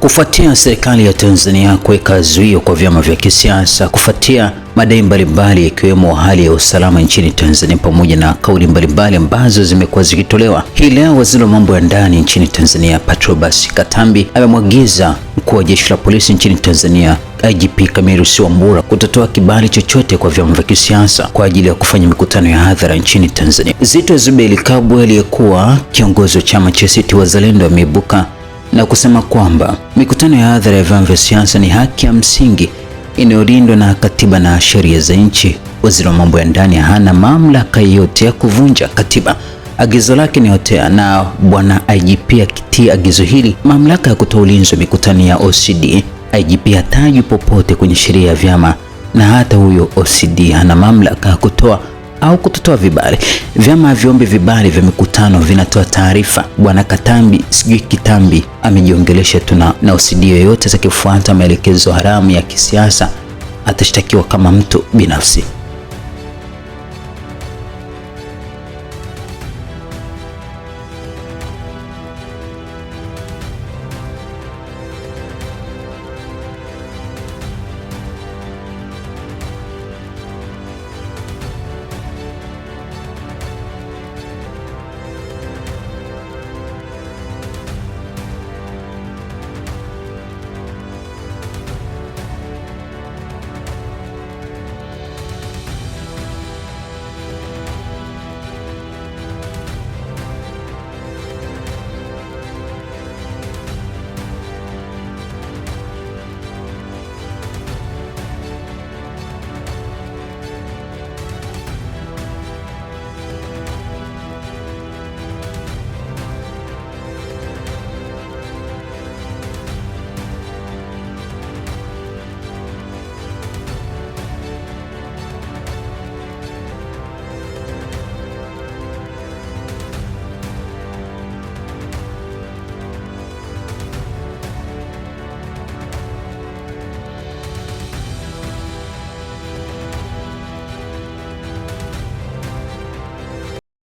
Kufuatia serikali ya Tanzania kuweka zuio kwa vyama vya kisiasa kufuatia madai mbalimbali ikiwemo hali ya usalama nchini Tanzania pamoja na kauli mbalimbali ambazo zimekuwa zikitolewa. Hii leo waziri wa mambo ya ndani nchini Tanzania Patrobas Katambi amemwagiza mkuu wa jeshi la polisi nchini Tanzania IGP Camillus Wambura kutotoa kibali chochote kwa vyama vya kisiasa kwa ajili ya kufanya mikutano ya hadhara nchini Tanzania. Zitto Zuberi Kabwe aliyekuwa kiongozi wa chama cha ACT Wazalendo ameibuka na kusema kwamba mikutano ya hadhara ya vyama vya siasa ni haki ya msingi inayolindwa na katiba na sheria za nchi. Waziri wa mambo ya ndani hana mamlaka yote ya kuvunja katiba. Agizo lake ni yote, na bwana IGP akitia agizo hili mamlaka ya kutoa ulinzi wa mikutano ya OCD. IGP hatajwi popote kwenye sheria ya vyama, na hata huyo OCD hana mamlaka ya kutoa au kutotoa vibali. Vyama haviombi vibali vya mikutano, vinatoa taarifa. Bwana Kitambi amejiongelesha tu na OCD yoyote atakayefuata maelekezo haramu ya kisiasa atashtakiwa kama mtu binafsi.